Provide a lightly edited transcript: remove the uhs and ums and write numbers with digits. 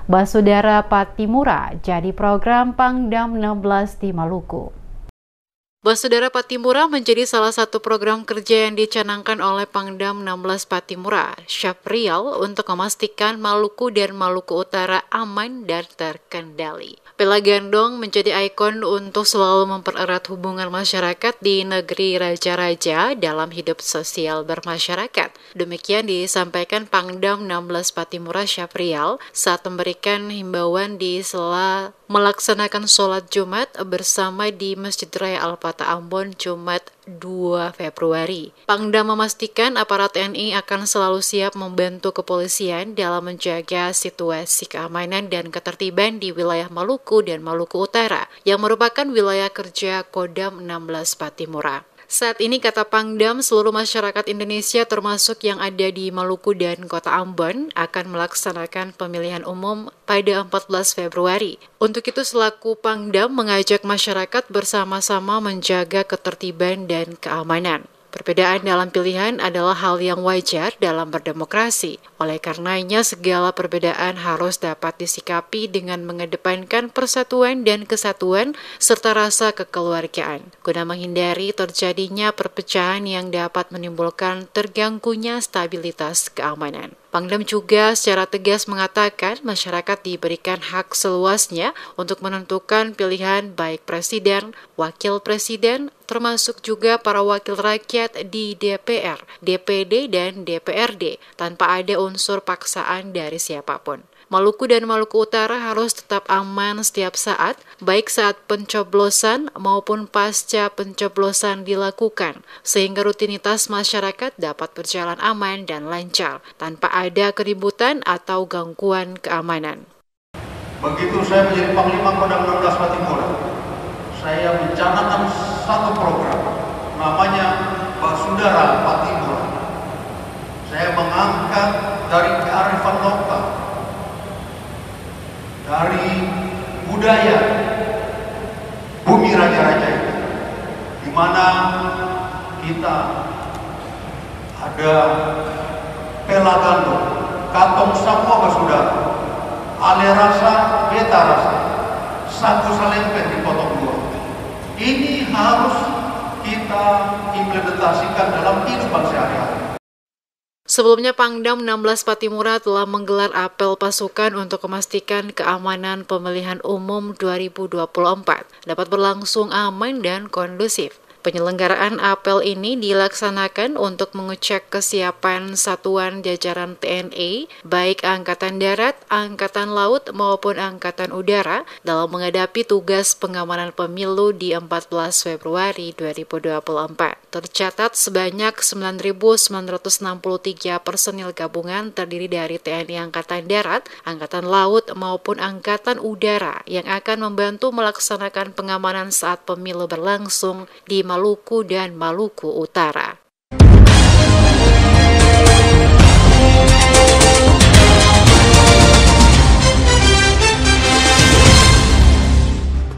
Basudara Patimura jadi program Pangdam 16 di Maluku. Basudara Patimura menjadi salah satu program kerja yang dicanangkan oleh Pangdam 16 Patimura, Syafrial, untuk memastikan Maluku dan Maluku Utara aman dan terkendali. Pela Gandong menjadi ikon untuk selalu mempererat hubungan masyarakat di negeri raja-raja dalam hidup sosial bermasyarakat. Demikian disampaikan Pangdam 16 Patimura Syafrial saat memberikan himbauan di sela melaksanakan sholat Jumat bersama di Masjid Raya Al-Fatah Ambon Jumat 2 Februari. Pangdam memastikan aparat TNI akan selalu siap membantu kepolisian dalam menjaga situasi keamanan dan ketertiban di wilayah Maluku dan Maluku Utara yang merupakan wilayah kerja Kodam 16 Patimura. Saat ini, kata Pangdam, seluruh masyarakat Indonesia termasuk yang ada di Maluku dan Kota Ambon akan melaksanakan pemilihan umum pada 14 Februari. Untuk itu, selaku Pangdam mengajak masyarakat bersama-sama menjaga ketertiban dan keamanan. Perbedaan dalam pilihan adalah hal yang wajar dalam berdemokrasi. Oleh karenanya, segala perbedaan harus dapat disikapi dengan mengedepankan persatuan dan kesatuan serta rasa kekeluargaan, guna menghindari terjadinya perpecahan yang dapat menimbulkan terganggunya stabilitas keamanan. Pangdam juga secara tegas mengatakan masyarakat diberikan hak seluasnya untuk menentukan pilihan baik presiden, wakil presiden, termasuk juga para wakil rakyat di DPR, DPD, dan DPRD, tanpa ada unsur paksaan dari siapapun. Maluku dan Maluku Utara harus tetap aman setiap saat, baik saat pencoblosan maupun pasca pencoblosan dilakukan, sehingga rutinitas masyarakat dapat berjalan aman dan lancar, tanpa ada keributan atau gangguan keamanan. Begitu saya menjadi Panglima Kodam 16 Patimura, saya mencanangkan satu program, namanya Basudara Patimura. Saya mengangkat dari kearifan lokal, dari budaya bumi raja-raja itu, di mana kita ada Pela Gandong, Katong Sapua Basudara, Ale Rasa, Beta Rasa, Saku Salempen dipotong dua. Ini harus kita implementasikan dalam kehidupan sehari-hari. Sebelumnya, Pangdam 16 Patimura telah menggelar apel pasukan untuk memastikan keamanan pemilihan umum 2024 dapat berlangsung aman dan kondusif. Penyelenggaraan apel ini dilaksanakan untuk mengecek kesiapan satuan jajaran TNI, baik Angkatan Darat, Angkatan Laut, maupun Angkatan Udara dalam menghadapi tugas pengamanan pemilu di 14 Februari 2024. Tercatat sebanyak 9.963 personil gabungan terdiri dari TNI Angkatan Darat, Angkatan Laut, maupun Angkatan Udara yang akan membantu melaksanakan pengamanan saat pemilu berlangsung di Maluku dan Maluku Utara.